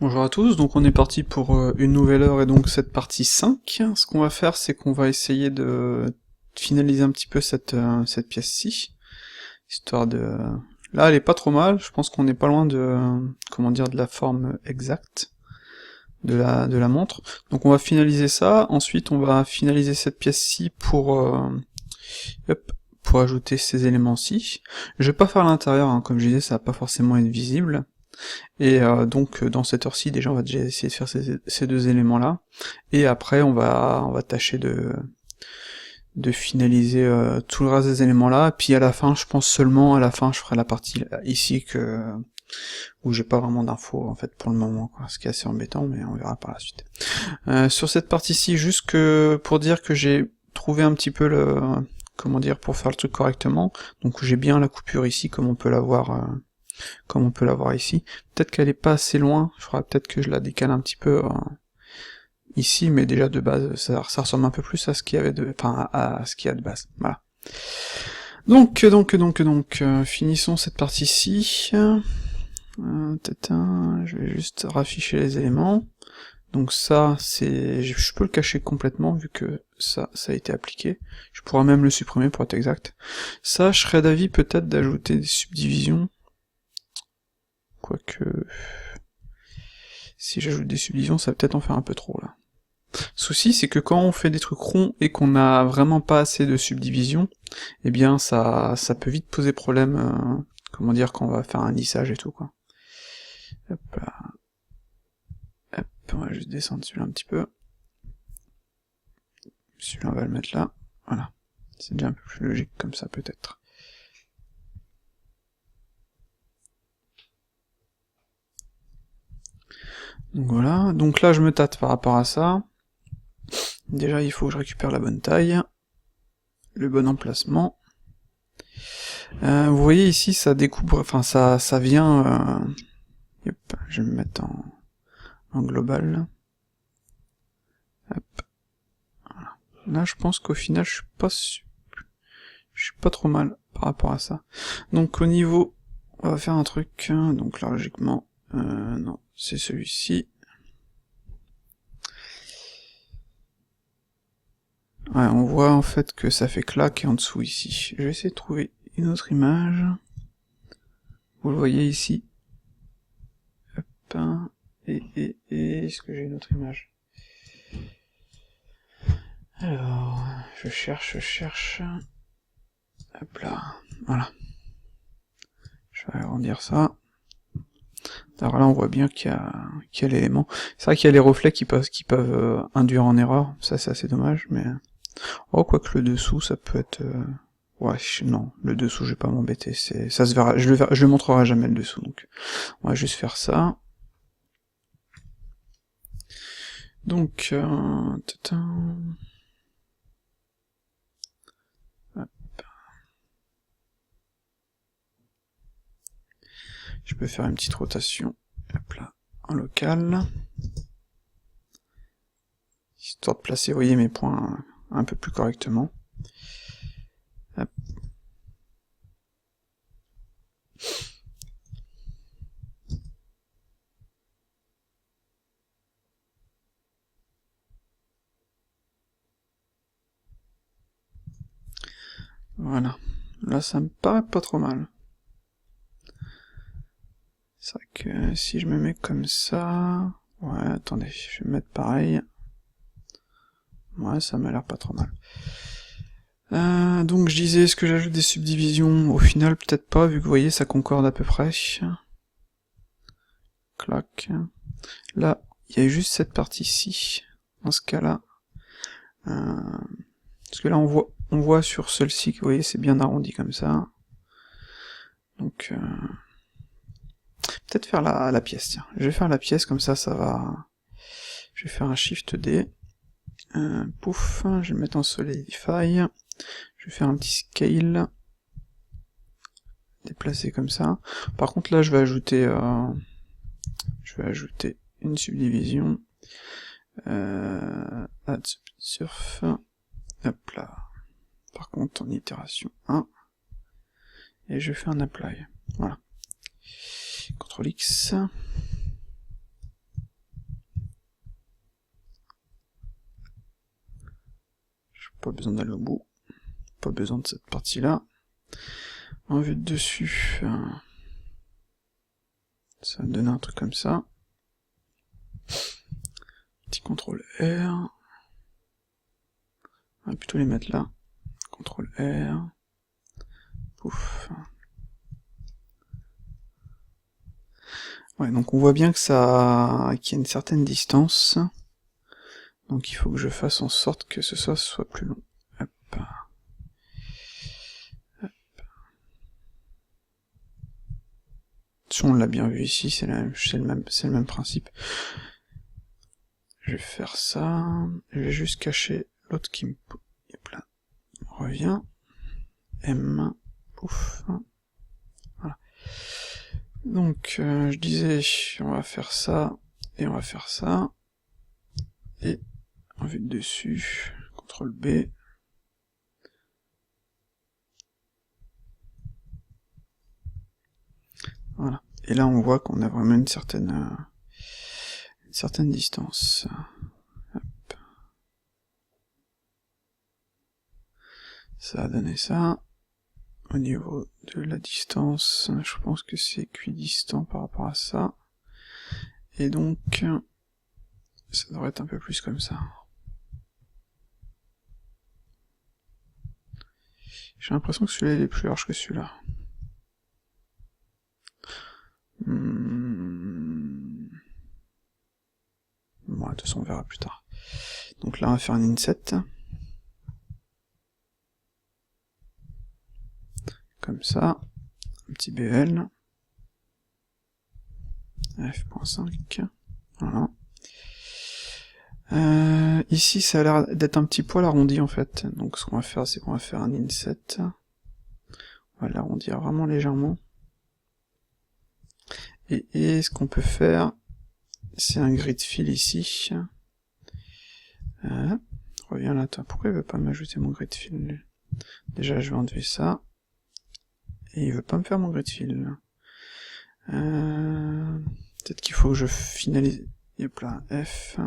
Bonjour à tous, donc on est parti pour une nouvelle heure et donc cette partie 5. Ce qu'on va faire, c'est qu'on va essayer de finaliser un petit peu cette pièce-ci, histoire de... Là, elle est pas trop mal, je pense qu'on n'est pas loin de, comment dire, de la forme exacte de la montre. Donc on va finaliser ça, ensuite on va finaliser cette pièce-ci hop, pour ajouter ces éléments-ci. Je vais pas faire l'intérieur, hein, comme je disais, ça va pas forcément être visible. Et donc dans cette heure-ci, déjà on va déjà essayer de faire ces deux éléments-là, et après on va tâcher de finaliser tout le reste des éléments-là, puis à la fin, je pense seulement à la fin, je ferai la partie ici où j'ai pas vraiment d'infos en fait pour le moment, quoi, ce qui est assez embêtant, mais on verra par la suite. Sur cette partie-ci, juste que pour dire que j'ai trouvé un petit peu comment dire, pour faire le truc correctement, donc j'ai bien la coupure ici, comme on peut la voir ici. Peut-être qu'elle est pas assez loin, je ferai peut-être que je la décale un petit peu ici, mais déjà de base, ça ressemble un peu plus à ce qu'il y avait à ce qu'il y a de base. Voilà. Donc, finissons cette partie-ci. Je vais juste rafficher les éléments. Donc ça, je peux le cacher complètement vu que ça a été appliqué. Je pourrais même le supprimer pour être exact. Ça, je serais d'avis peut-être d'ajouter des subdivisions. Quoique... Si j'ajoute des subdivisions, ça va peut-être en faire un peu trop, là. Souci, c'est que quand on fait des trucs ronds et qu'on n'a vraiment pas assez de subdivisions, eh bien ça peut vite poser problème, comment dire, quand on va faire un lissage et tout, quoi. Hop là. Hop, on va juste descendre celui-là un petit peu. Celui-là on va le mettre là, voilà. C'est déjà un peu plus logique comme ça, peut-être. Donc voilà, donc là je me tâte par rapport à ça. Déjà il faut que je récupère la bonne taille, le bon emplacement. Vous voyez ici ça découpe, enfin ça vient... Yep, je vais me mettre en global. Hop. Voilà. Là je pense qu'au final je suis pas trop mal par rapport à ça. Donc au niveau... On va faire un truc, donc là logiquement... non, c'est celui-ci. Ouais, on voit en fait que ça fait claque en dessous ici. Je vais essayer de trouver une autre image. Vous le voyez ici. Hop, est-ce que j'ai une autre image? Alors, je cherche. Hop là, voilà. Je vais agrandir ça. Alors là, on voit bien qu'il y a l'élément. C'est vrai qu'il y a les reflets qui peuvent induire en erreur. Ça, c'est assez dommage, mais... Oh, quoique le dessous, ça peut être... Ouais, non, le dessous, je vais pas m'embêter. Ça se verra. Je le montrerai jamais le dessous, donc... On va juste faire ça. Donc... Je peux faire une petite rotation, hop là, en local. Histoire de placer, vous voyez, mes points un peu plus correctement. Hop. Voilà. Là, ça me paraît pas trop mal. C'est vrai que si je me mets comme ça... Ouais, attendez, je vais me mettre pareil. Ouais, ça m'a l'air pas trop mal. Donc je disais, est-ce que j'ajoute des subdivisions? Au final, peut-être pas, vu que vous voyez, ça concorde à peu près. Clac. Là, il y a juste cette partie-ci. Dans ce cas-là... Parce que là, on voit sur celle-ci que, vous voyez, c'est bien arrondi comme ça. Donc... Peut-être faire la pièce, tiens. Je vais faire la pièce, comme ça va... Je vais faire un Shift D. Pouf, je vais le mettre en Solidify. Je vais faire un petit Scale. Déplacer comme ça. Par contre, là, je vais ajouter une subdivision. Add Surf. Hop là. Par contre, en itération 1. Et je fais un Apply. Voilà. CTRL X. pas besoin d'aller au bout, pas besoin de cette partie-là. En vue de dessus, ça va donner un truc comme ça. Petit CTRL R. On va plutôt les mettre là. CTRL R. Pouf. Ouais, donc on voit bien que ça, qu'il y a une certaine distance. Donc il faut que je fasse en sorte que ce soit plus long. Hop. Hop. On l'a bien vu ici, c'est le même principe. Je vais faire ça. Je vais juste cacher l'autre qui me... Hop là. On revient. M. Pouf. Voilà. Donc, je disais, on va faire ça, et on va faire ça. Et, en vue de dessus, CTRL B. Voilà. Et là, on voit qu'on a vraiment une certaine distance. Hop. Ça a donné ça. Au niveau de la distance, je pense que c'est équidistant par rapport à ça. Et donc, ça devrait être un peu plus comme ça. J'ai l'impression que celui-là il est plus large que celui-là. Bon, de toute façon on verra plus tard. Donc là on va faire un inset. Comme ça. Un petit BL. F.5. Voilà. Ici ça a l'air d'être un petit poil arrondi en fait. Donc ce qu'on va faire, c'est qu'on va faire un inset. On va l'arrondir vraiment légèrement. Et ce qu'on peut faire, c'est un grid fill ici. Reviens là, toi. Pourquoi il veut pas m'ajouter mon grid fill? Déjà, je vais enlever ça. Et il veut pas me faire mon grid fill. Peut-être qu'il faut que je finalise. Hop là, F.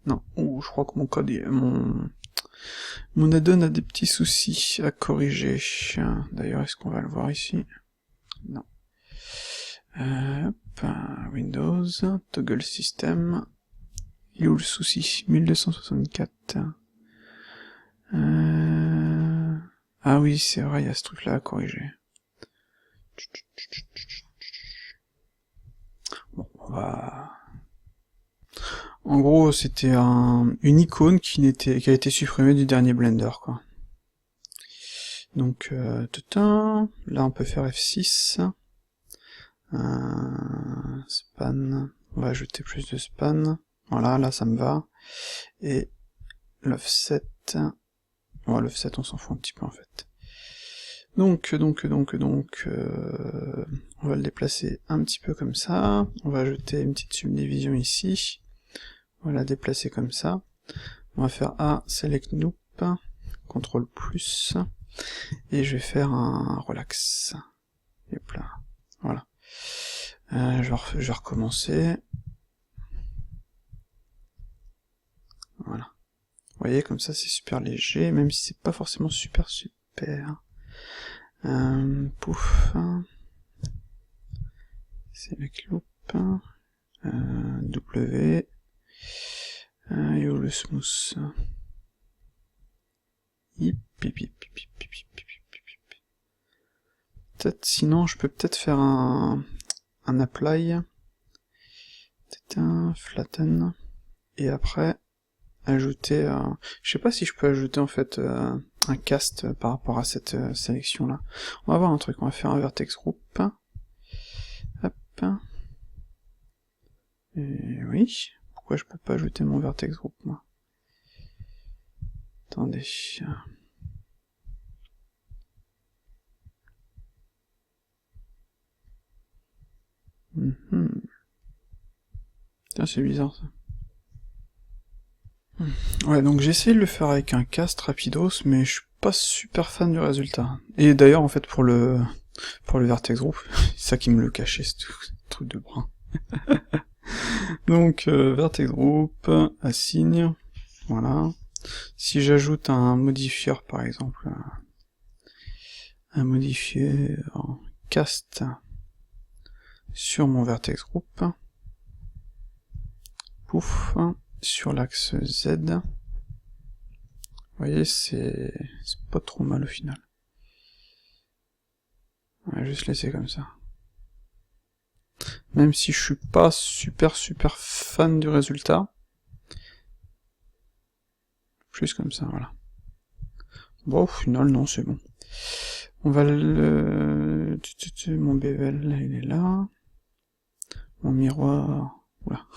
Non, je crois que mon code, mon add-on a des petits soucis à corriger. D'ailleurs, est-ce qu'on va le voir ici? Non. Hop, Windows, toggle system, il est où le souci? 1264. Ah oui, c'est vrai, il y a ce truc-là à corriger. Bon, on va... En gros, c'était une icône qui a été supprimée du dernier Blender, quoi. Donc, là on peut faire F6. Span, on va ajouter plus de span, voilà, là ça me va, et l'offset, ouais, l'offset on s'en fout un petit peu en fait. Donc, on va le déplacer un petit peu comme ça, on va ajouter une petite subdivision ici, on va la déplacer comme ça, on va faire A, select loop, CTRL plus, et je vais faire un relax, et là, voilà. Je vais recommencer. Voilà. Vous voyez, comme ça c'est super léger, même si c'est pas forcément super. Pouf. Select loop. W. Et où le smooth? Peut-être, sinon je peux peut-être faire un apply, peut-être un flatten, et après ajouter, je sais pas si je peux ajouter en fait un cast par rapport à cette sélection là. On va voir un truc, on va faire un vertex group, hop, et oui, pourquoi je peux pas ajouter mon vertex group moi? Attendez. Tiens, c'est bizarre ça. Ouais, donc j'ai essayé de le faire avec un cast rapidos, mais je suis pas super fan du résultat. Et d'ailleurs, en fait, pour le vertex group, c'est ça qui me le cachait, ce truc de brun. Donc, vertex group, assign, voilà. Si j'ajoute un modifieur par exemple, un modifieur cast sur mon vertex group, pouf, sur l'axe Z, vous voyez, c'est pas trop mal au final. On va juste laisser comme ça. Même si je suis pas super fan du résultat. Juste comme ça, voilà. Bon, au final, non, c'est bon. On va le... Mon bevel, là, il est là. Mon miroir... Oula.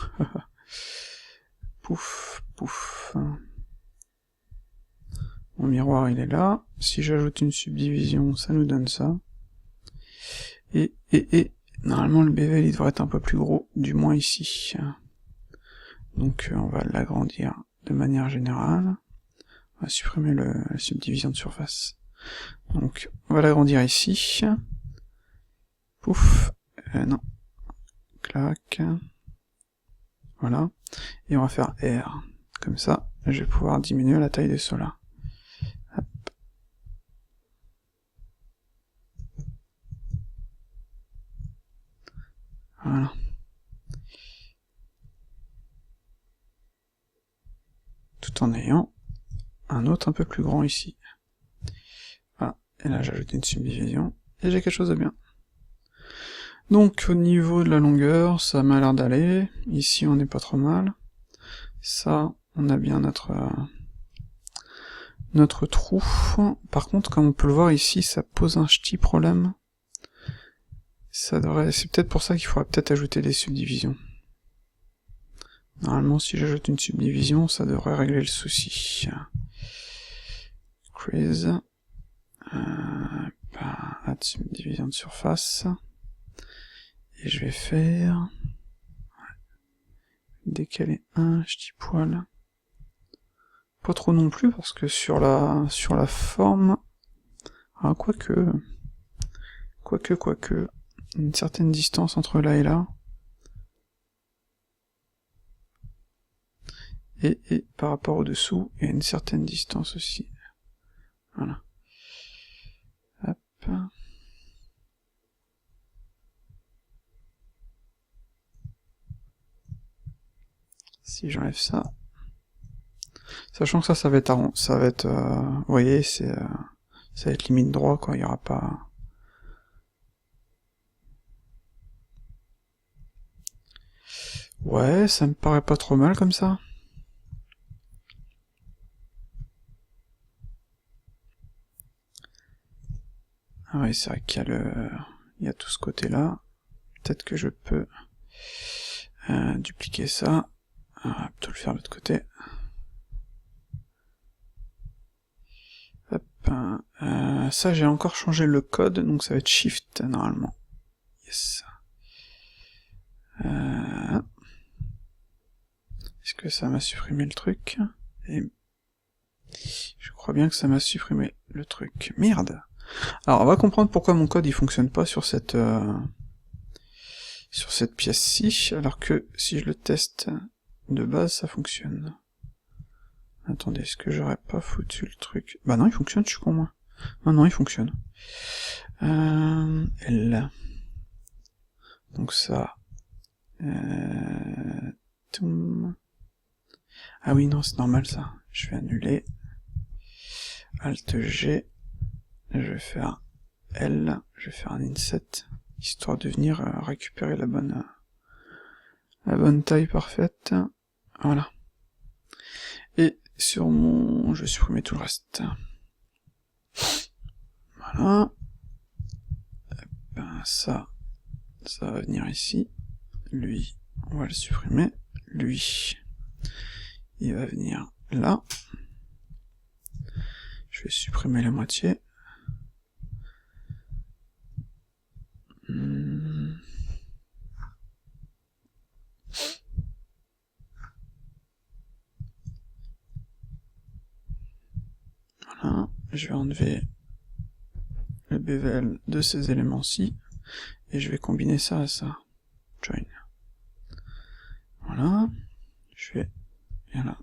Pouf, pouf. Mon miroir, il est là. Si j'ajoute une subdivision, ça nous donne ça. Et normalement, le bevel, il devrait être un peu plus gros, du moins ici. Donc, on va l'agrandir de manière générale. On va supprimer la subdivision de surface. Donc, on va l'agrandir ici. Pouf. Non. Clac. Voilà. Et on va faire R. Comme ça, je vais pouvoir diminuer la taille des solas. Hop. Voilà. Tout en ayant un autre un peu plus grand ici. Voilà. Et là, j'ajoute une subdivision. Et j'ai quelque chose de bien. Donc, au niveau de la longueur, ça m'a l'air d'aller. Ici, on n'est pas trop mal. Ça, on a bien notre trou. Par contre, comme on peut le voir ici, ça pose un petit problème. C'est peut-être pour ça qu'il faudrait peut-être ajouter des subdivisions. Normalement, si j'ajoute une subdivision, ça devrait régler le souci. Crease. Add subdivision de surface. Et je vais faire... décaler un petit poil. Pas trop non plus, parce que sur la forme... Ah, quoique... Une certaine distance entre là et là. Et par rapport au dessous, il y a une certaine distance aussi. Voilà. Hop. Si j'enlève ça. Sachant que ça va être, vous voyez, ça va être limite droit, quoi, il y aura pas... Ouais, ça me paraît pas trop mal comme ça. Ah oui, c'est vrai qu'il y a il y a tout ce côté-là. Peut-être que je peux dupliquer ça. Plutôt le faire de l'autre côté. Hop. Ça, j'ai encore changé le code, donc ça va être Shift, normalement. Yes. Est-ce que ça m'a supprimé le truc? Et je crois bien que ça m'a supprimé le truc. Merde! Alors, on va comprendre pourquoi mon code il fonctionne pas sur cette pièce-ci, alors que si je le teste de base, ça fonctionne. Attendez, est-ce que j'aurais pas foutu le truc? Bah non, il fonctionne, je suis con, moi. Non, il fonctionne. L. Donc ça... Ah oui, non, c'est normal, ça. Je vais annuler. Alt G. Je vais faire L. Je vais faire un inset, histoire de venir récupérer la bonne taille parfaite. Voilà. Et sur mon... je vais supprimer tout le reste. Voilà. Ça va venir ici. Lui, on va le supprimer. Lui, il va venir là. Je vais supprimer la moitié. Voilà. Je vais enlever le bevel de ces éléments-ci. Et je vais combiner ça à ça. Join. Voilà. Je vais... bien là.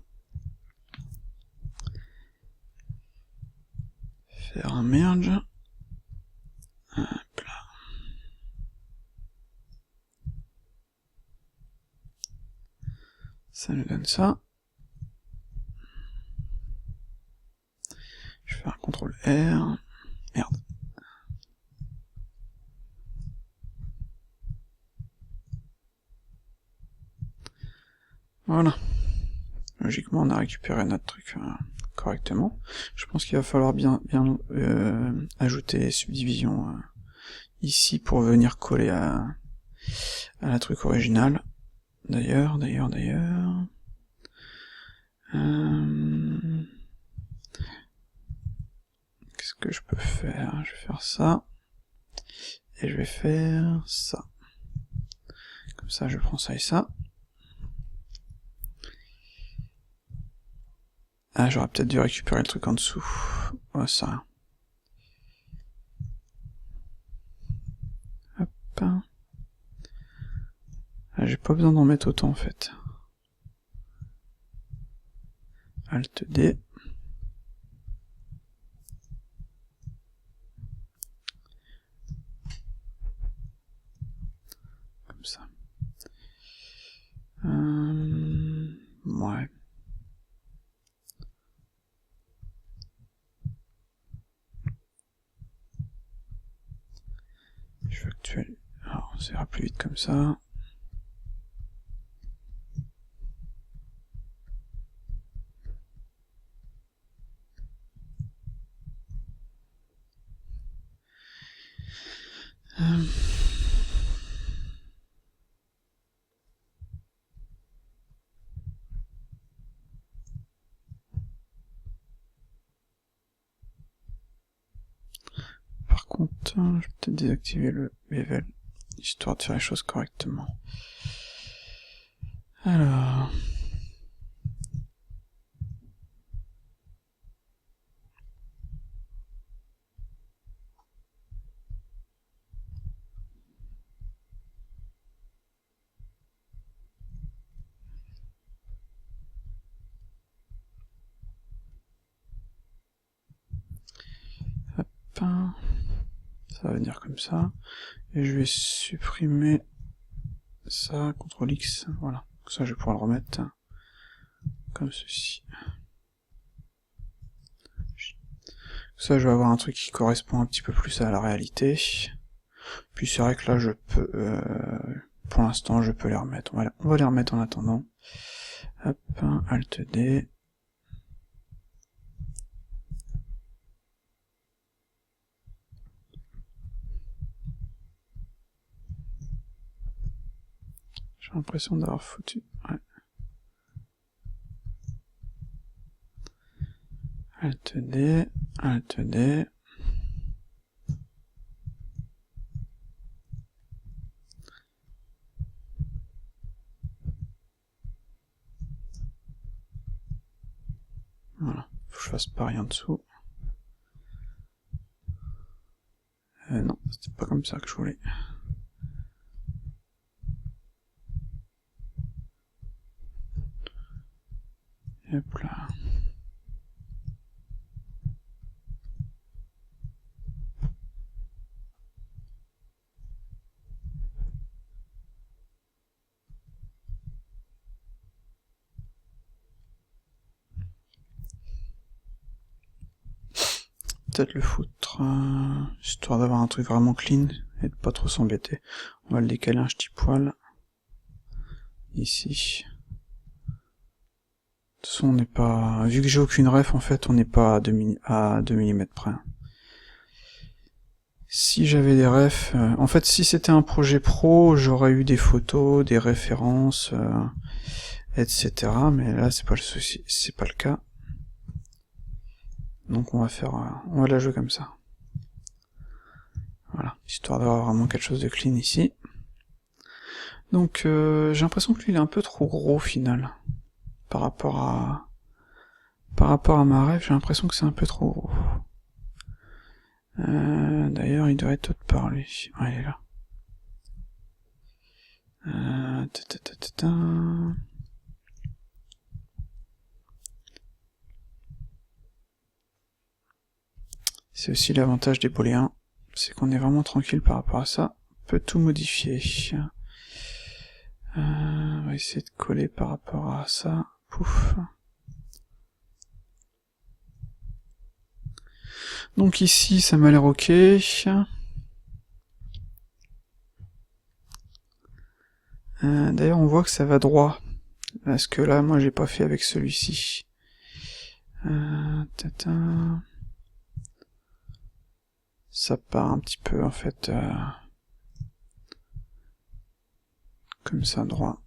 un merge. Hop là. Ça nous donne ça. Je vais faire un CTRL R. Merde. Voilà. Logiquement, on a récupéré notre truc correctement. Je pense qu'il va falloir bien ajouter les subdivisions ici pour venir coller à la truc originale. D'ailleurs. Qu'est-ce que je peux faire? Je vais faire ça. Et je vais faire ça. Comme ça, je prends ça et ça. Ah, j'aurais peut-être dû récupérer le truc en dessous. Ouais, ça. Hop. Ah, j'ai pas besoin d'en mettre autant en fait. Alt D. Comme ça. Ouais. Je vais actualiser. Alors, ça ira plus vite comme ça. Par contre, je vais peut-être désactiver le bevel, histoire de faire les choses correctement. Alors... Hop. Ça va venir comme ça. Et je vais supprimer ça, CTRL X, voilà. Ça, je vais pouvoir le remettre comme ceci. Ça, je vais avoir un truc qui correspond un petit peu plus à la réalité. Puis c'est vrai que là, je peux... pour l'instant, je peux les remettre. On va les remettre en attendant. Hop, Alt D. J'ai l'impression d'avoir foutu... Ouais. Alt D, Alt D. Voilà, faut que je fasse pareil en dessous. Non, c'était pas comme ça que je voulais. Et hop là. Peut-être le foutre, histoire d'avoir un truc vraiment clean et de pas trop s'embêter. On va le décaler un petit poil. Ici. De toute façon, on n'est pas... Vu que j'ai aucune ref, en fait, on n'est pas à 2 mm près. Si j'avais des refs... en fait, si c'était un projet pro, j'aurais eu des photos, des références, etc. Mais là, c'est pas le souci, c'est pas le cas. Donc on va faire... on va la jouer comme ça. Voilà, histoire d'avoir vraiment quelque chose de clean ici. Donc j'ai l'impression que lui il est un peu trop gros au final. Par rapport à ma ref, j'ai l'impression que c'est un peu trop gros. D'ailleurs il doit être autre part lui. Ouais, il est là. C'est aussi l'avantage des booléens, c'est qu'on est vraiment tranquille par rapport à ça. On peut tout modifier. On va essayer de coller par rapport à ça. Pouf. Donc ici, ça m'a l'air ok. D'ailleurs, on voit que ça va droit. Parce que là, moi, j'ai pas fait avec celui-ci. Ça part un petit peu, en fait, comme ça, droit.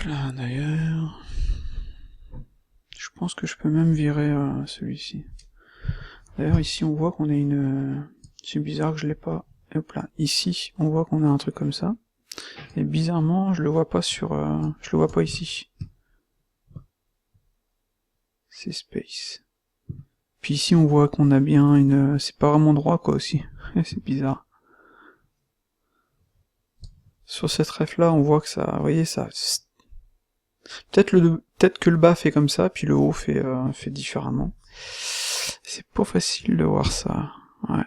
Là, d'ailleurs... Je pense que je peux même virer celui-ci. D'ailleurs, ici, on voit qu'on a une... C'est bizarre que je l'ai pas... Hop là, ici, on voit qu'on a un truc comme ça. Et bizarrement, je le vois pas sur... je le vois pas ici. C'est space. Puis ici, on voit qu'on a bien une... C'est pas vraiment droit, quoi, aussi. C'est bizarre. Sur cette ref là, on voit que ça... Vous voyez, ça... Peut-être que le bas fait comme ça, puis le haut fait différemment. C'est pas facile de voir ça. Ouais.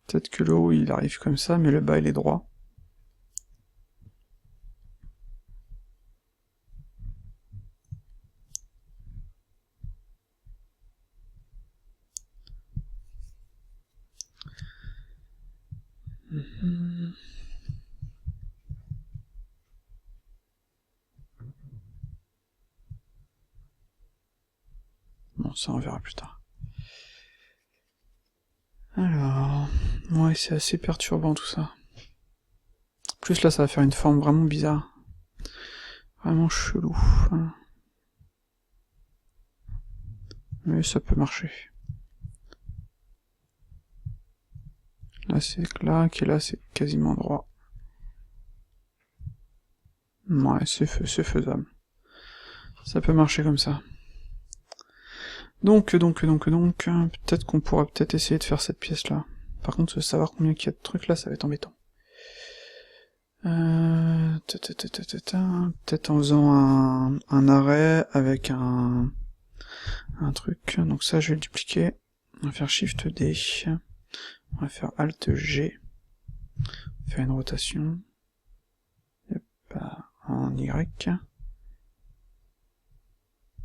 Peut-être que le haut il arrive comme ça, mais le bas il est droit. Bon, ça on verra plus tard. Alors... Ouais, c'est assez perturbant tout ça. En plus là, ça va faire une forme vraiment bizarre. Vraiment chelou. Mais ça peut marcher. Là c'est claque, et là c'est quasiment droit. Ouais, c'est faisable. Ça peut marcher comme ça. Donc, peut-être qu'on pourra peut-être essayer de faire cette pièce-là. Par contre, savoir combien il y a de trucs là, ça va être embêtant. Peut-être en faisant un arrêt avec un truc. Donc ça, je vais le dupliquer. On va faire Shift D. On va faire Alt G. On va faire une rotation. Hop, en Y.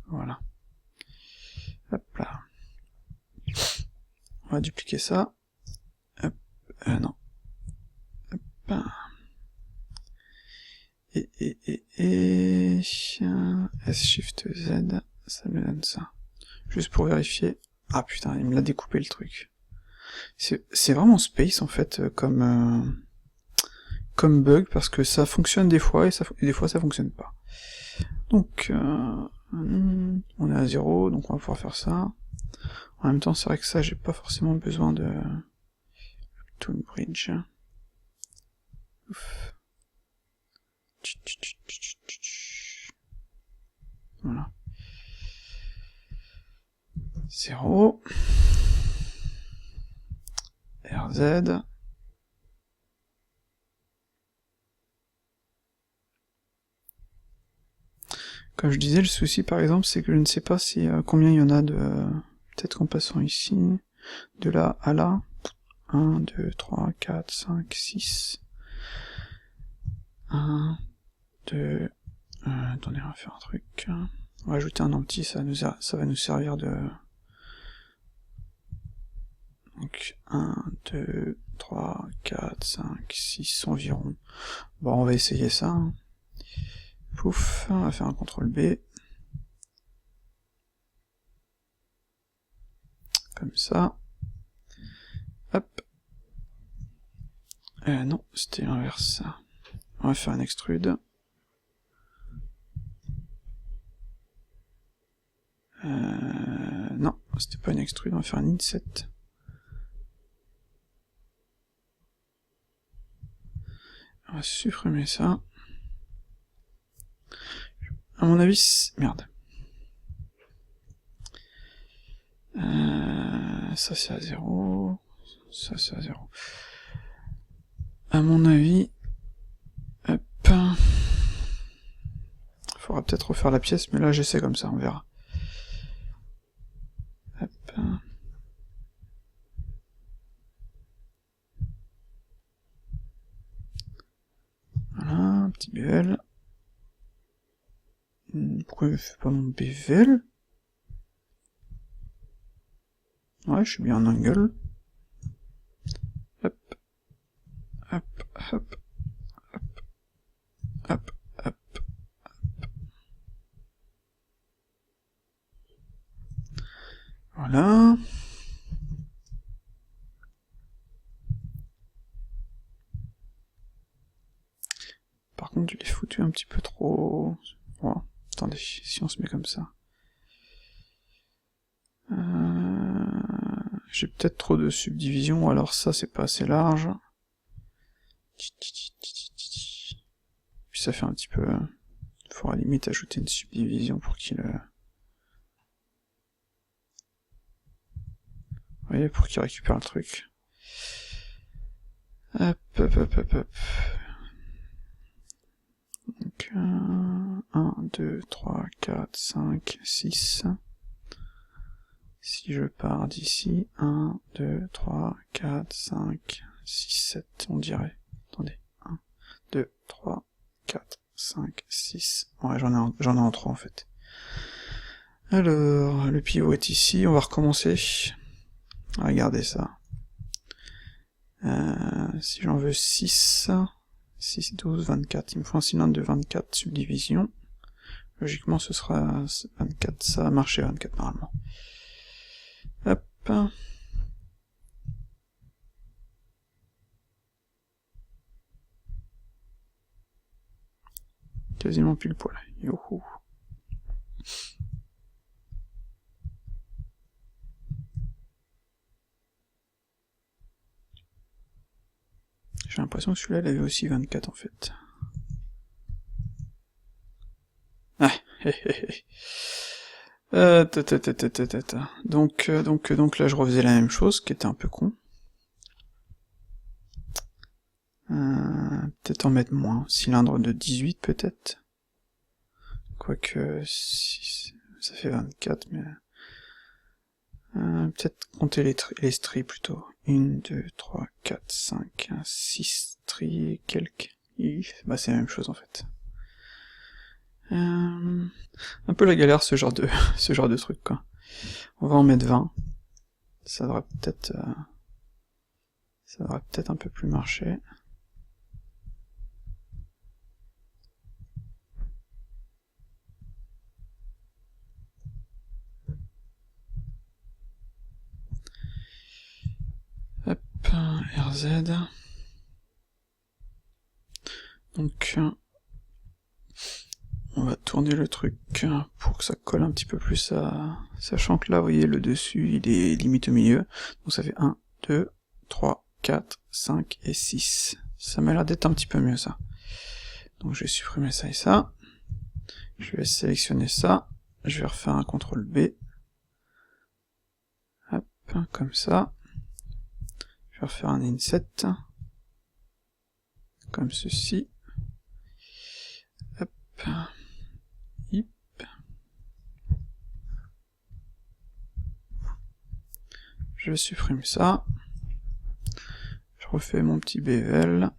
Voilà. Hop là. On va dupliquer ça. Hop. Non. Hop. S-Shift Z, ça me donne ça. Juste pour vérifier. Ah putain, il me l'a découpé le truc. C'est vraiment space en fait, comme bug, parce que ça fonctionne des fois, et des fois ça fonctionne pas. Donc, on est à 0, donc on va pouvoir faire ça. En même temps, c'est vrai que ça, j'ai pas forcément besoin de... Toon Bridge. Ouf. Voilà. 0. RZ. Comme je disais, le souci par exemple, c'est que je ne sais pas si combien il y en a de... Peut-être qu'en passant ici, de là à là, 1, 2, 3, 4, 5, 6... 1, 2... attendez, on va faire un truc... On va ajouter un empty, ça va nous servir de... Donc 1, 2, 3, 4, 5, 6 environ. Bon, on va essayer ça. Hein. Pouf, on va faire un CTRL B. Comme ça. Hop. Non, c'était l'inverse. On va faire un extrude. Non, c'était pas une extrude, on va faire un inset. On va supprimer ça. À mon avis, merde. Ça c'est à 0. Ça c'est à 0. À mon avis... Hop... Faudra peut-être refaire la pièce, mais là j'essaie comme ça, on verra. Hop... Voilà, un petit bevel. Pourquoi je fais pas mon bevel? Ouais, je suis bien en angle. Hop, hop, hop, hop, hop, hop, hop. Voilà. Par contre, je l'ai foutu un petit peu trop... Oh, attendez, si on se met comme ça. J'ai peut-être trop de subdivisions, alors ça c'est pas assez large. Puis ça fait un petit peu... Il faudra limite ajouter une subdivision pour qu'il... Vous voyez, pour qu'il récupère le truc. Hop, hop, hop, hop, hop. Donc, 1, 2, 3, 4, 5, 6. Si je pars d'ici, 1, 2, 3, 4, 5, 6, 7, on dirait. Attendez, 1, 2, 3, 4, 5, 6. Ouais, j'en ai en 3 en fait. Alors, le pivot est ici, on va recommencer. Regardez ça. Si j'en veux 6, 6, 12, 24, il me faut un cylindre de 24 subdivisions. Logiquement ce sera 24, ça va marcher 24 normalement. Hop. Quasiment pile poil. Youhou. J'ai l'impression que celui-là, il avait aussi 24 en fait. Ah, donc là, je refaisais la même chose, qui était un peu con. Peut-être en mettre moins. Cylindre de 18 peut-être. Quoique, si, ça fait 24, mais... peut-être compter les stries plutôt. 1, 2, 3, 4, 5, 6 stries, quelques. Bah c'est la même chose en fait. Un peu la galère ce genre de ce genre de truc quoi. On va en mettre 20. Ça devrait peut-être un peu plus marcher. Hop, RZ. Donc on va tourner le truc pour que ça colle un petit peu plus à... Sachant que là, vous voyez, le dessus, il est limite au milieu. Donc ça fait 1, 2, 3, 4, 5 et 6. Ça m'a l'air d'être un petit peu mieux, ça. Donc je vais supprimer ça et ça. Je vais sélectionner ça. Je vais refaire un CTRL B. Hop, comme ça. Je vais refaire un inset. Comme ceci. Hop. Hip. Je supprime ça. Je refais mon petit bevel.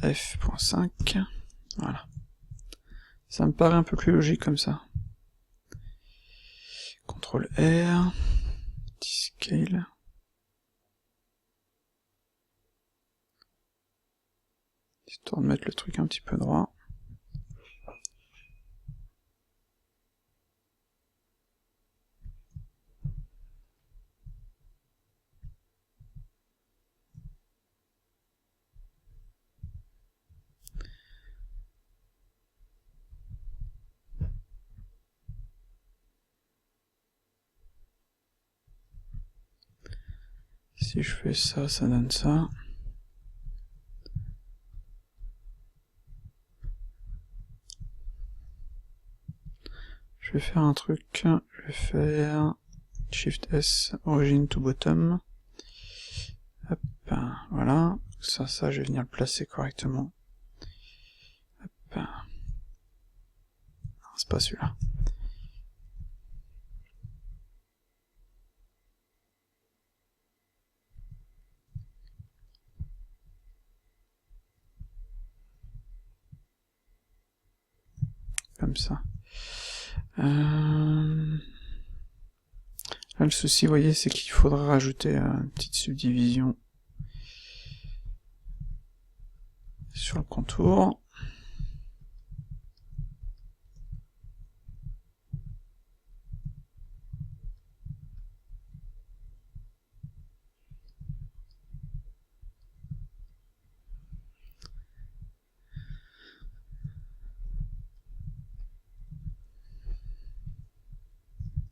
F.5. Voilà. Ça me paraît un peu plus logique comme ça. CTRL R. Scale. Histoire de mettre le truc un petit peu droit. Si je fais ça, ça donne ça. Je vais faire un truc, je vais faire Shift S, origin to bottom. Hop, voilà. Ça, je vais venir le placer correctement. Hop. C'est pas celui-là. Comme ça. Là, le souci, vous voyez, c'est qu'il faudra rajouter une petite subdivision sur le contour.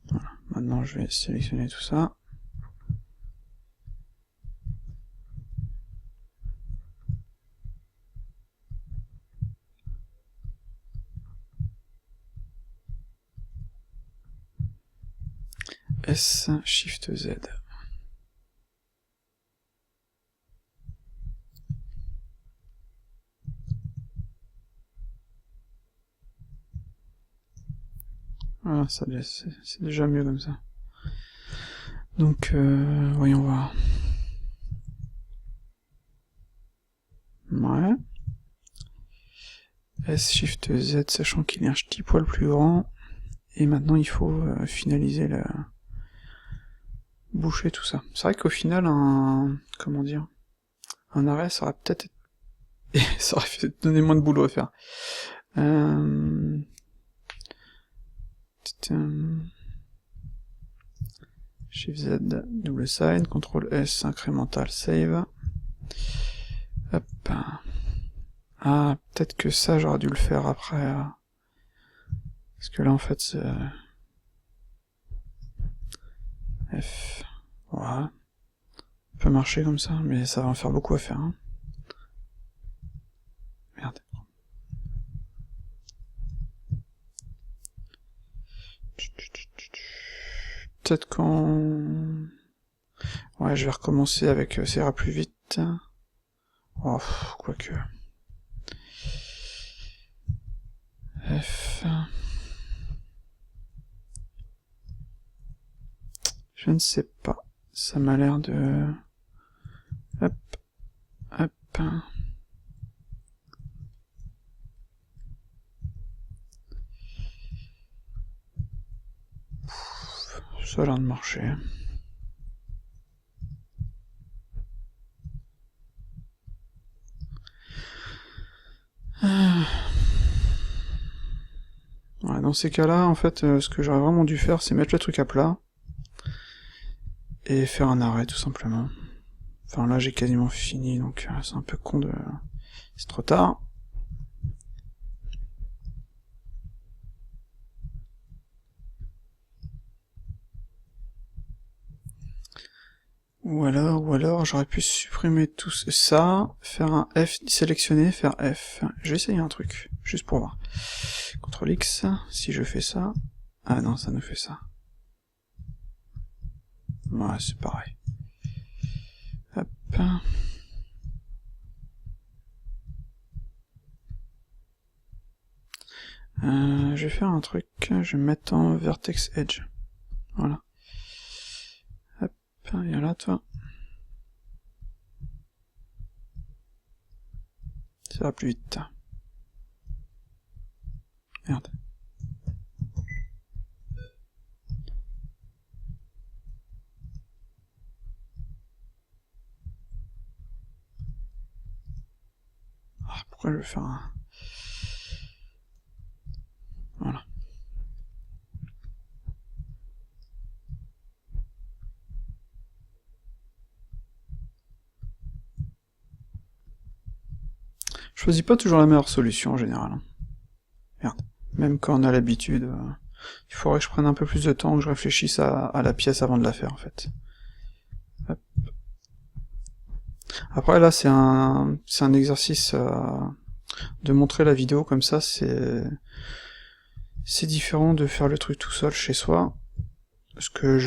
Voilà. Maintenant, je vais sélectionner tout ça. S, Shift Z. Voilà, ça c'est déjà mieux comme ça. Donc, voyons voir. Ouais. S, Shift Z, sachant qu'il est un petit poil plus grand. Et maintenant, il faut finaliser la... boucher tout ça. C'est vrai qu'au final, comment dire, un arrêt, ça aurait peut-être ça aurait fait donner moins de boulot à faire. Shift Z, double sign, CTRL S, incrémental, save. Hop. Ah, peut-être que ça, j'aurais dû le faire après. Parce que là, en fait, c'est... F... Voilà. Ça peut marcher comme ça, mais ça va en faire beaucoup à faire. Hein. Merde. Peut-être quand... Ouais, je vais recommencer avec... ça ira plus vite. Oh, quoique... F... Je ne sais pas. Ça m'a l'air de... Hop. Hop. Ça a l'air de marcher. Ouais, dans ces cas-là, en fait, ce que j'aurais vraiment dû faire, c'est mettre le truc à plat, et faire un arrêt, tout simplement. Enfin, là, j'ai quasiment fini, donc c'est un peu con de... C'est trop tard. Ou alors, j'aurais pu supprimer tout ça, faire un F, sélectionner, faire F. Je vais essayer un truc, juste pour voir. CTRL X, si je fais ça... Ah non, ça nous fait ça. Ouais, c'est pareil. Hop. Je vais faire un truc, je vais mettre en vertex edge. Voilà. Hop, viens là, toi. Ça va plus vite. Merde. Ah, pourquoi je vais faire un... Voilà. Je choisis pas toujours la meilleure solution en général. Merde. Même quand on a l'habitude, il faudrait que je prenne un peu plus de temps, que je réfléchisse à la pièce avant de la faire en fait. Hop. Après là c'est un exercice de montrer la vidéo comme ça, c'est c'est différent de faire le truc tout seul chez soi. Parce que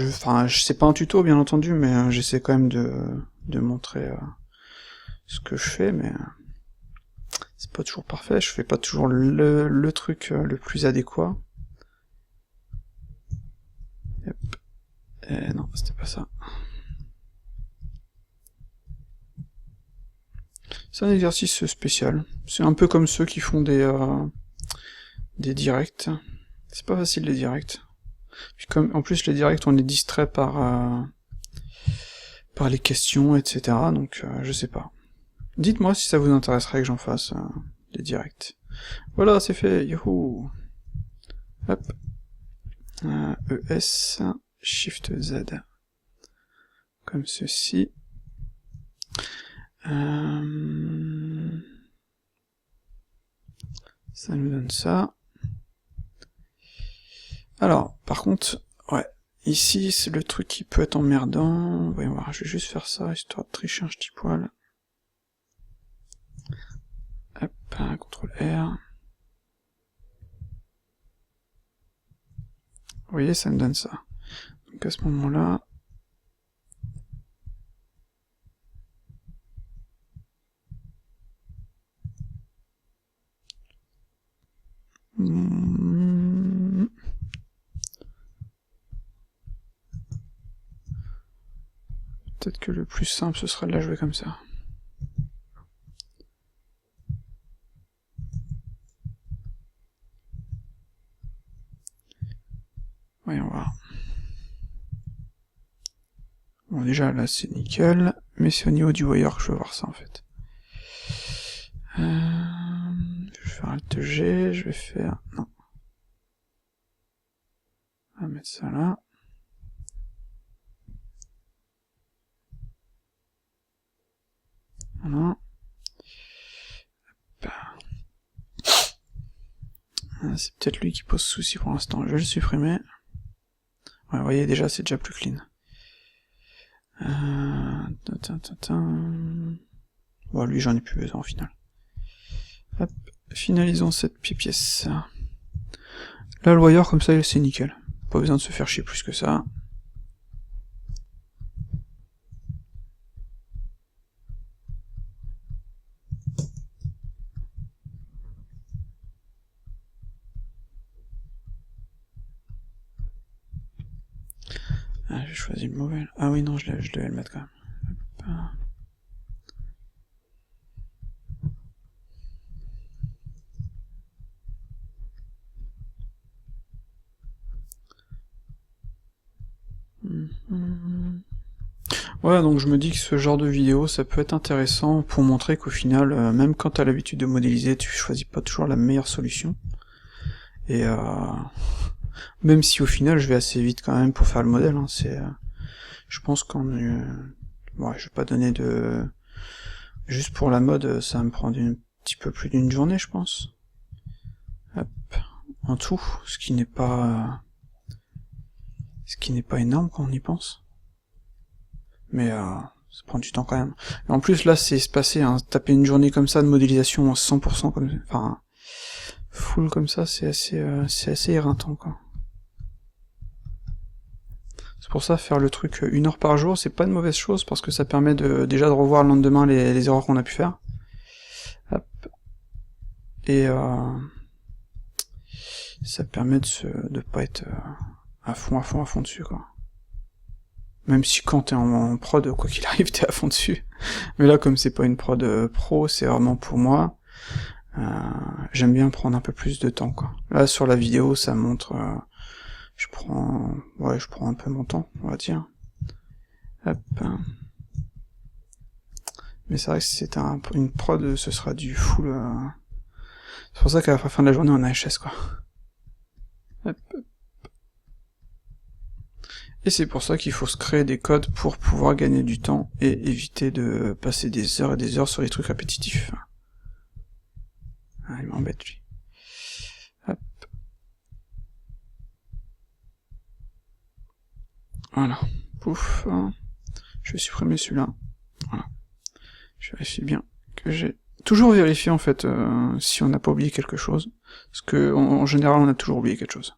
c'est pas un tuto bien entendu, mais j'essaie quand même de montrer ce que je fais, mais c'est pas toujours parfait, je fais pas toujours le truc le plus adéquat. Yep. Non, c'était pas ça. C'est un exercice spécial. C'est un peu comme ceux qui font des directs. C'est pas facile les directs. Puis en plus les directs on est distrait par les questions, etc. Donc je sais pas. Dites-moi si ça vous intéresserait que j'en fasse des directs. Voilà, c'est fait, youhou. Hop. ES, Shift Z. Comme ceci. Ça nous donne ça. Alors, par contre, ouais, ici, c'est le truc qui peut être emmerdant. Voyons voir, je vais juste faire ça, histoire de tricher un petit poil. Hop, CTRL R. Vous voyez, ça me donne ça. Donc à ce moment-là... Peut-être que le plus simple, ce serait de la jouer comme ça. Voyons voir. Bon, déjà, là, c'est nickel, mais c'est au niveau du wire que je veux voir ça, en fait. Je vais faire Alt G, je vais faire... Non. On va mettre ça là. Voilà. C'est peut-être lui qui pose souci pour l'instant, je vais le supprimer. Ouais, vous voyez, déjà, c'est déjà plus clean. Bon, lui, j'en ai plus besoin, au final. Hop, finalisons cette pièce. Là, le wire, comme ça, c'est nickel. Pas besoin de se faire chier plus que ça. Ah, j'ai choisi le mauvais. Ah oui, non, je devais le mettre quand même. Hop. Ouais, donc je me dis que ce genre de vidéo, ça peut être intéressant pour montrer qu'au final, même quand t'as l'habitude de modéliser, tu choisis pas toujours la meilleure solution. Et même si au final, je vais assez vite quand même pour faire le modèle, hein, je pense qu'en... ouais, je vais pas donner de... Juste pour la mode, ça va me prendre un petit peu plus d'une journée, je pense. Hop, en tout, ce qui n'est pas énorme quand on y pense. Mais ça prend du temps quand même. Et en plus là c'est espacé, hein, taper une journée comme ça de modélisation en 100% comme, enfin full comme ça, c'est assez éreintant quoi. C'est pour ça faire le truc 1 heure par jour, c'est pas une mauvaise chose parce que ça permet déjà de revoir le lendemain les erreurs qu'on a pu faire. Hop. Et ça permet de pas être à fond dessus quoi. Même si quand t'es en prod, quoi qu'il arrive, t'es à fond dessus. Mais là, comme c'est pas une prod pro, c'est vraiment pour moi, j'aime bien prendre un peu plus de temps, quoi. Là, sur la vidéo, ça montre... je prends un peu mon temps, on va dire. Hop. Mais c'est vrai que si c'était une prod, ce sera du full... C'est pour ça qu'à la fin de la journée, on a HS, quoi. Hop. Et c'est pour ça qu'il faut se créer des codes pour pouvoir gagner du temps et éviter de passer des heures et des heures sur les trucs répétitifs. Ah, il m'embête lui. Hop. Voilà. Pouf. Je vais supprimer celui-là. Voilà. Je vérifie bien que j'ai... Toujours vérifier en fait si on n'a pas oublié quelque chose. Parce que, en général, on a toujours oublié quelque chose.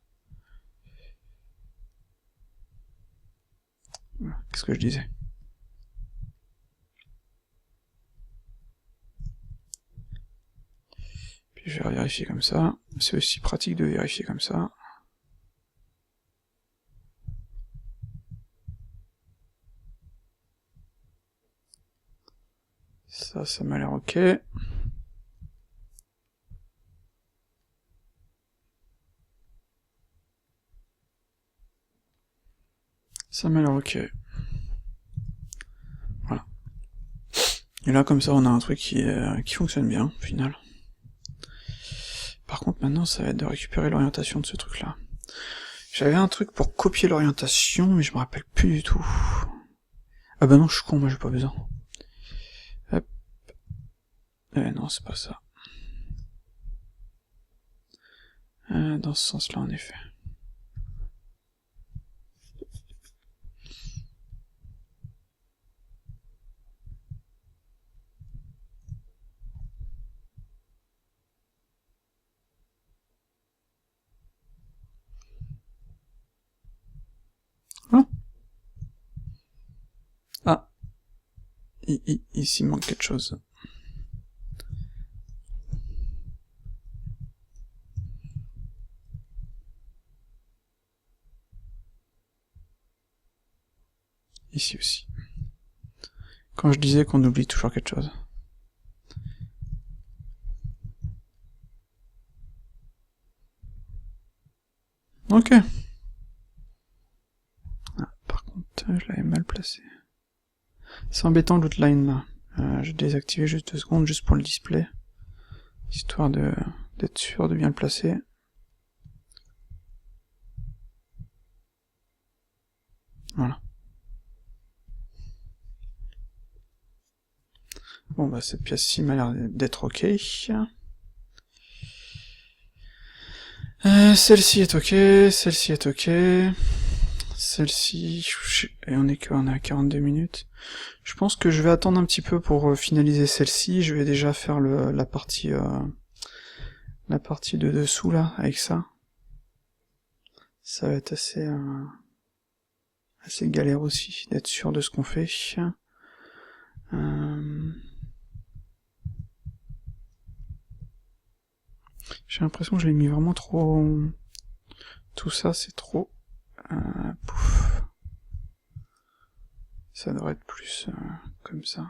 Voilà, qu'est-ce que je disais? Puis je vais vérifier comme ça. C'est aussi pratique de vérifier comme ça. Ça m'a l'air ok. Ça m'a l'air ok. Voilà. Et là, comme ça, on a un truc qui fonctionne bien, au final. Par contre, maintenant, ça va être de récupérer l'orientation de ce truc-là. J'avais un truc pour copier l'orientation, mais je me rappelle plus du tout. Ah bah non, je suis con, moi j'ai pas besoin. Hop. Non, c'est pas ça. Dans ce sens-là, en effet. Ah, ah. Ici, il manque quelque chose. Ici aussi. Quand je disais qu'on oublie toujours quelque chose. Ok. Ah, par contre, je l'avais mal placé. C'est embêtant l'outline là. Je vais désactiver juste 2 secondes, juste pour le display. Histoire d'être sûr de bien le placer. Voilà. Bon bah cette pièce-ci m'a l'air d'être ok. Celle-ci est ok, celle-ci est ok. Celle-ci... Et on est à 42 minutes. Je pense que je vais attendre un petit peu pour finaliser celle-ci. Je vais déjà faire la partie de dessous là, avec ça. Ça va être assez galère aussi, d'être sûr de ce qu'on fait. J'ai l'impression que je l'ai mis vraiment trop... Tout ça, c'est trop... Pouf. Ça devrait être plus comme ça.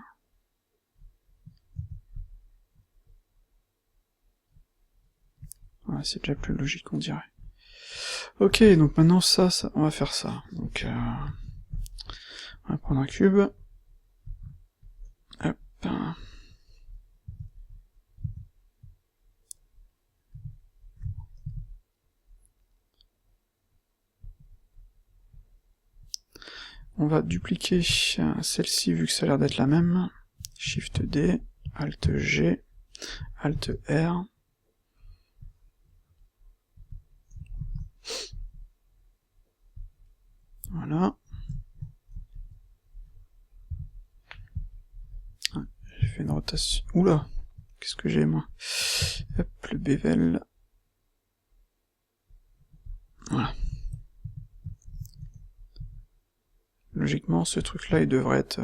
Ouais, c'est déjà plus logique, on dirait. Ok, donc maintenant ça, on va faire ça. Donc, on va prendre un cube. Hop. On va dupliquer celle-ci vu que ça a l'air d'être la même. Shift D, Alt G, Alt R. Voilà. J'ai fait une rotation. Oula! Qu'est-ce que j'ai moi? Hop, le bevel. Voilà. Logiquement, ce truc-là, il devrait être,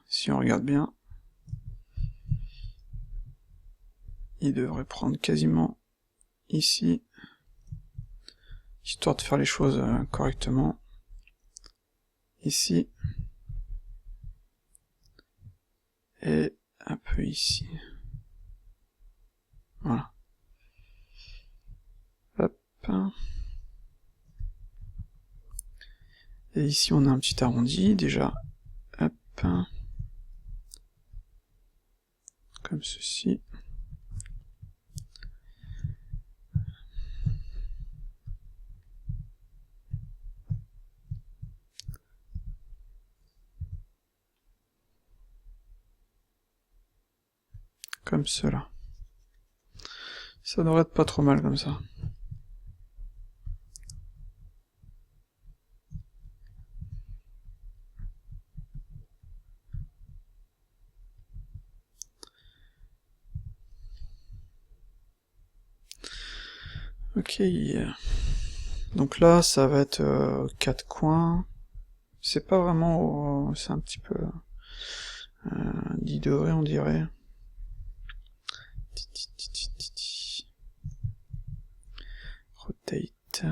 si on regarde bien, il devrait prendre quasiment ici, histoire de faire les choses correctement. Ici. Et un peu ici. Voilà. Hop. Et ici, on a un petit arrondi, déjà. Hop. Comme ceci. Comme cela. Ça devrait être pas trop mal comme ça. Ok. Donc là, ça va être 4 coins. C'est pas vraiment... c'est un petit peu... 10 degrés, on dirait. Rotate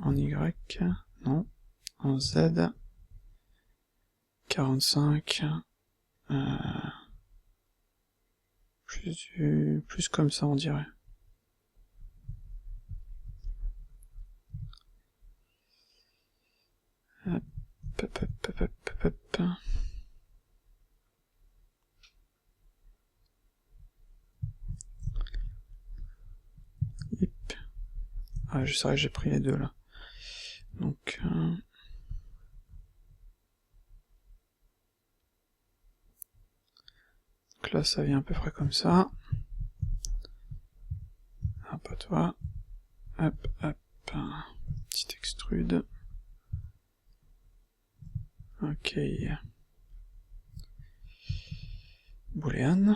en Y. Non. En Z. 45. Plus comme ça, on dirait. Hop, hop, hop, hop, hop, hop. Yep. Ah, je sais que j'ai pris les deux là. Donc là, ça vient à peu près comme ça. Hop, à toi. Hop, hop. Petit extrude. Ok. Boolean.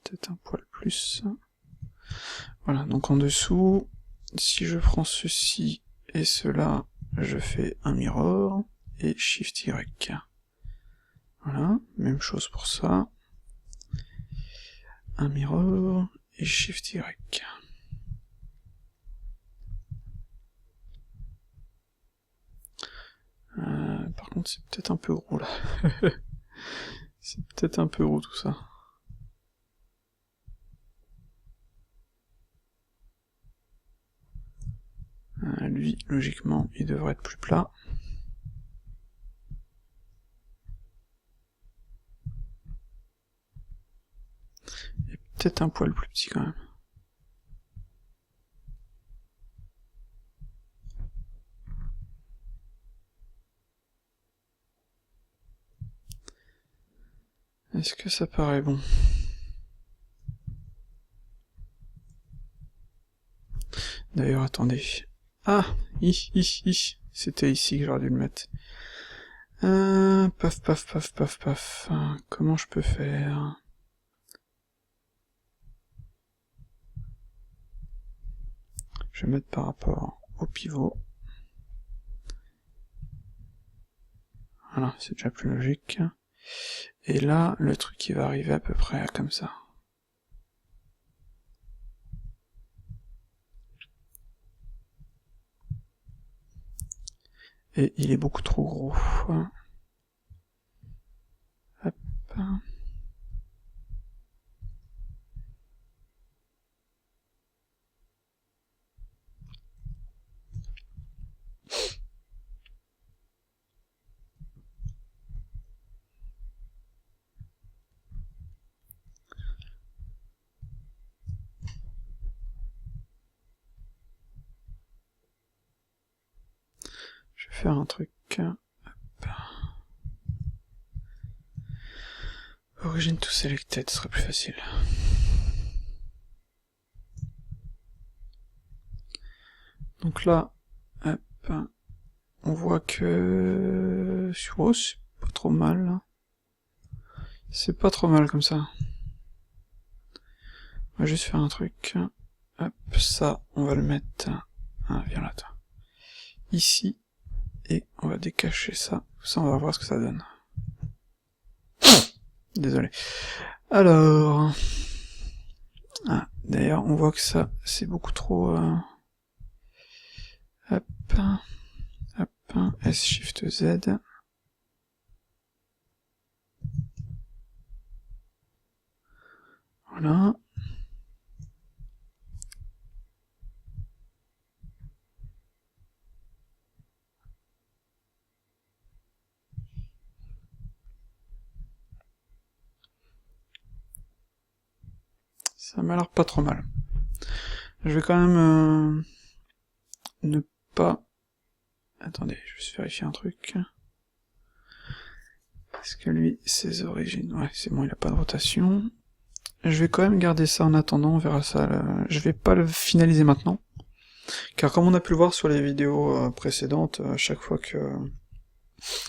Peut-être un poil plus. Voilà, donc en dessous, si je prends ceci et cela, je fais un mirror et Shift Y. Voilà, même chose pour ça. Un mirror et Shift Y. Par contre, c'est peut-être un peu gros là. C'est peut-être un peu gros tout ça. Lui, logiquement, il devrait être plus plat. Et peut-être un poil plus petit quand même. Est-ce que ça paraît bon? D'ailleurs, attendez. Ah, c'était ici que j'aurais dû le mettre. Paf, paf, paf, paf, paf. Comment je peux faire? Je vais mettre par rapport au pivot. Voilà, c'est déjà plus logique. Et là, le truc qui va arriver à peu près comme ça. Et il est beaucoup trop gros. Hop. Je vais faire un truc. Hop. Origin to selected serait plus facile. Donc là, hop, on voit que... Oh, c'est pas trop mal. C'est pas trop mal comme ça. On va juste faire un truc. Hop, ça, on va le mettre... Ah, viens là, toi. Ici. Et on va décacher ça. Ça, on va voir ce que ça donne. Désolé. Alors... Ah, d'ailleurs, on voit que ça, c'est beaucoup trop... Hop, hop, S-Shift-Z. Voilà. Ça m'a l'air pas trop mal. Je vais quand même ne pas... Attendez, je vais juste vérifier un truc. Est-ce que lui, ses origines... Ouais, c'est bon, il a pas de rotation. Je vais quand même garder ça en attendant, on verra ça. Je vais pas le finaliser maintenant. Car comme on a pu le voir sur les vidéos précédentes, à chaque fois que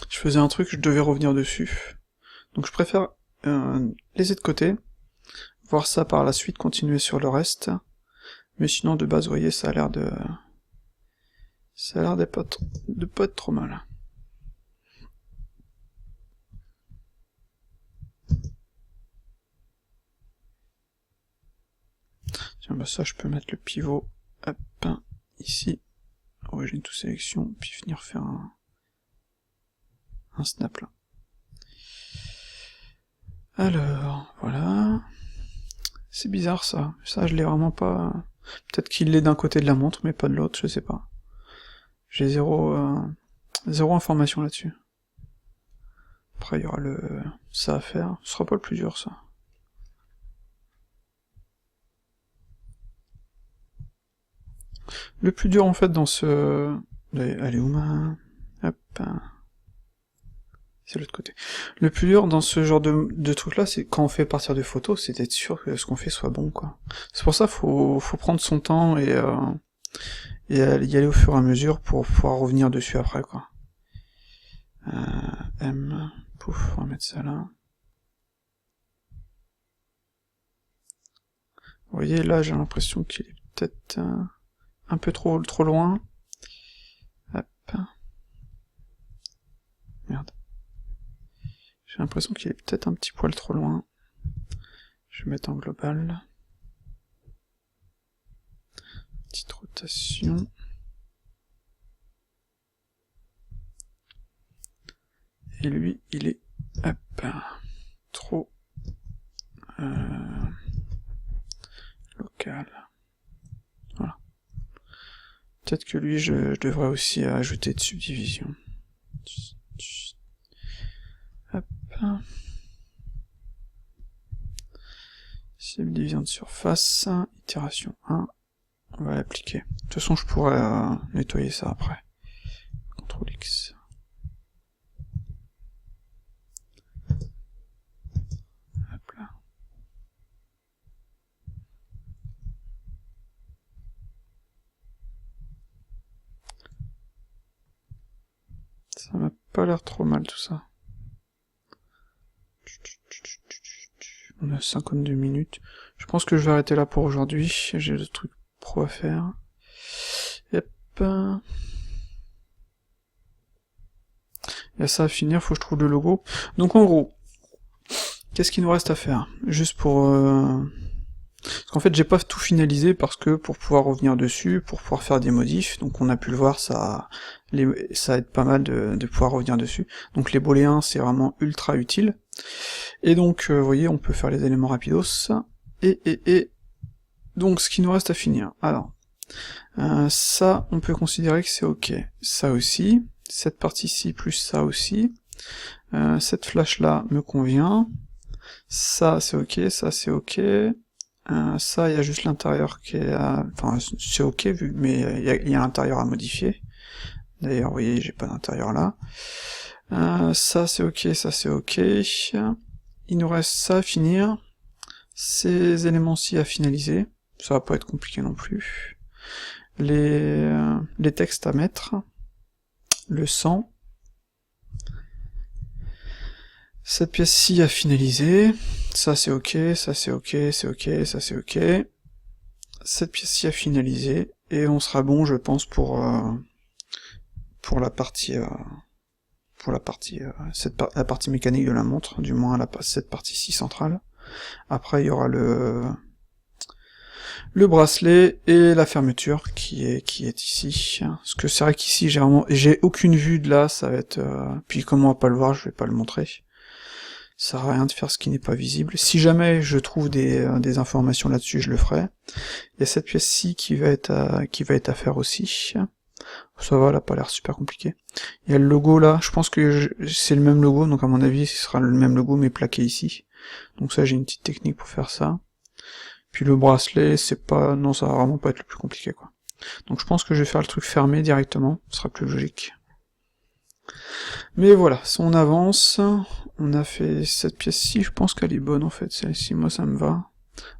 je faisais un truc, je devais revenir dessus. Donc je préfère laisser de côté, voir ça par la suite, continuer sur le reste. Mais sinon, de base, vous voyez, ça a l'air de... ça a l'air de pas être trop mal. Tiens, bah ça, je peux mettre le pivot, hop, ici, origine to sélection, puis venir faire un snap là. Alors, voilà. C'est bizarre ça. Ça, je l'ai vraiment pas... Peut-être qu'il l'est d'un côté de la montre, mais pas de l'autre, je sais pas. J'ai zéro information là-dessus. Après, il y aura ça à faire. Ce sera pas le plus dur, ça. Le plus dur, en fait, dans ce... Allez, où ma... Hop... C'est l'autre côté. Le plus dur dans ce genre de truc là, c'est quand on fait partir des photos, c'est d'être sûr que ce qu'on fait soit bon, quoi. C'est pour ça faut prendre son temps et y aller au fur et à mesure pour pouvoir revenir dessus après, quoi. M, pouf, on va mettre ça là. Vous voyez, là j'ai l'impression qu'il est peut-être un peu trop loin. Hop. Merde. J'ai l'impression qu'il est peut-être un petit poil trop loin. Je vais mettre en global. Petite rotation. Et lui, il est hop, trop local. Voilà. Peut-être que lui, je devrais aussi ajouter de subdivision. Hop. Subdivision de surface, itération 1, on va l'appliquer. De toute façon, je pourrais nettoyer ça après. CTRL X. Hop là. Ça m'a pas l'air trop mal tout ça. On a 52 minutes. Je pense que je vais arrêter là pour aujourd'hui. J'ai d'autres trucs pro à faire. Yep. Il y a ça à finir, faut que je trouve le logo. Donc en gros, qu'est-ce qu'il nous reste à faire? Juste pour... Parce qu'en fait j'ai pas tout finalisé parce que pour pouvoir revenir dessus, pour pouvoir faire des modifs, donc on a pu le voir, ça aide pas mal de pouvoir revenir dessus. Donc les booléens c'est vraiment ultra utile. Et donc vous voyez on peut faire les éléments rapidos. Et donc ce qui nous reste à finir. Alors ça on peut considérer que c'est ok. Ça aussi, cette partie-ci plus ça aussi. Cette flash là me convient. Ça c'est ok, ça c'est ok. Ça, il y a juste l'intérieur qui est... Enfin, c'est ok, vu, mais il y a l'intérieur à modifier. D'ailleurs, vous voyez, j'ai pas d'intérieur là. Ça, c'est ok, ça, c'est ok. Il nous reste ça à finir. Ces éléments-ci à finaliser. Ça va pas être compliqué non plus. Les textes à mettre. Le sang. Cette pièce-ci à finaliser. Ça c'est ok, ça c'est ok, c'est ok, ça c'est ok. Cette pièce-ci à finaliser, et on sera bon, je pense, pour la partie la partie mécanique de la montre, du moins cette partie-ci centrale. Après il y aura le bracelet et la fermeture qui est ici. Parce que c'est vrai qu'ici j'ai aucune vue de là, ça va être... Puis comme on va pas le voir, je vais pas le montrer. Ça sert à rien de faire ce qui n'est pas visible. Si jamais je trouve des informations là-dessus, je le ferai. Il y a cette pièce-ci qui va être à faire aussi. Ça va, elle a pas l'air super compliqué. Il y a le logo là, je pense que c'est le même logo, donc à mon avis ce sera le même logo mais plaqué ici. Donc ça j'ai une petite technique pour faire ça. Puis le bracelet, non, ça va vraiment pas être le plus compliqué quoi. Donc je pense que je vais faire le truc fermé directement, ce sera plus logique. Mais voilà, on avance, on a fait cette pièce-ci, je pense qu'elle est bonne en fait, celle-ci, moi ça me va.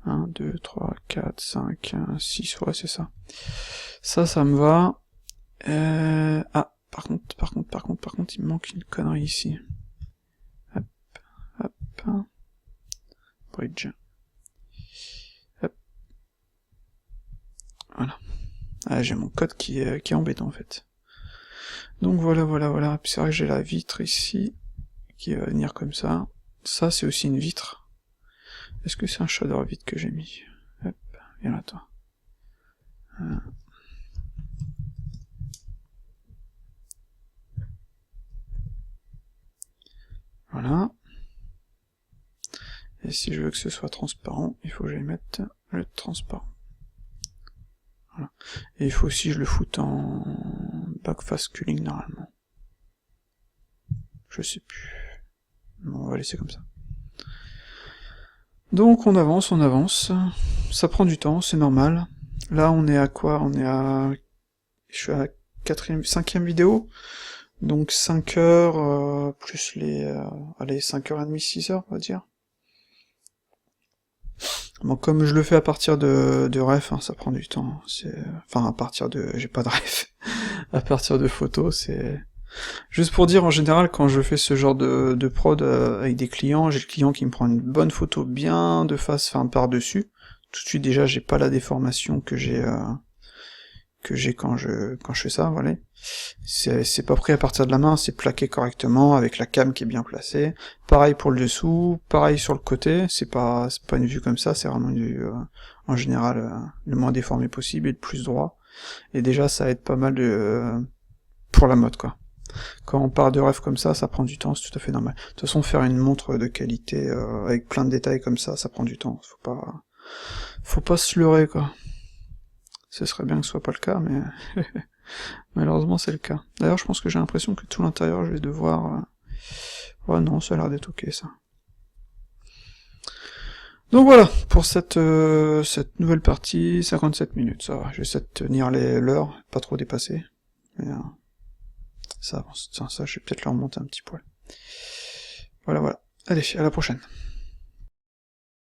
1, 2, 3, 4, 5, 6, ouais c'est ça. Ça me va. Par contre, il me manque une connerie ici. Hop, hop. Bridge. Hop. Voilà. Ah, j'ai mon code qui est embêtant en fait. Donc voilà. Puis c'est vrai que j'ai la vitre ici, qui va venir comme ça. Ça, c'est aussi une vitre. Est-ce que c'est un shader vide que j'ai mis? Hop, viens là toi. Voilà. Et si je veux que ce soit transparent, il faut que j'aille mettre le transparent. Voilà. Et il faut aussi que je le foute en backface culling normalement. Je sais plus. Bon, on va laisser comme ça. Donc on avance. Ça prend du temps, c'est normal. Là on est à quoi? On est à... Je suis à la 5e vidéo. Donc 5 heures, plus les... allez, 5h30, 6h, on va dire. Bon, comme je le fais à partir de ref, hein, ça prend du temps. Enfin, à partir de... J'ai pas de ref. À partir de photos, c'est... Juste pour dire, en général, quand je fais ce genre de prod avec des clients, j'ai le client qui me prend une bonne photo bien de face, enfin par-dessus. Tout de suite, déjà, j'ai pas la déformation que j'ai quand je fais ça, voilà. C'est pas pris à partir de la main, c'est plaqué correctement, avec la cam qui est bien placée. Pareil pour le dessous, pareil sur le côté, c'est pas une vue comme ça, c'est vraiment une vue, en général, le moins déformé possible et le plus droit. Et déjà, ça aide pas mal pour la mode, quoi. Quand on part de rêve comme ça prend du temps, c'est tout à fait normal. De toute façon, faire une montre de qualité, avec plein de détails comme ça prend du temps, faut pas se leurrer, quoi. Ce serait bien que ce soit pas le cas, mais malheureusement c'est le cas. D'ailleurs, je pense que j'ai l'impression que tout l'intérieur, je vais devoir... Ouais, non, ça a l'air d'être ok, ça. Donc voilà, pour cette nouvelle partie, 57 minutes, ça va. Je vais essayer de tenir l'heure, pas trop dépasser. Mais ça avance. Tiens, ça, je vais peut-être le remonter un petit poil. Voilà. Allez, à la prochaine.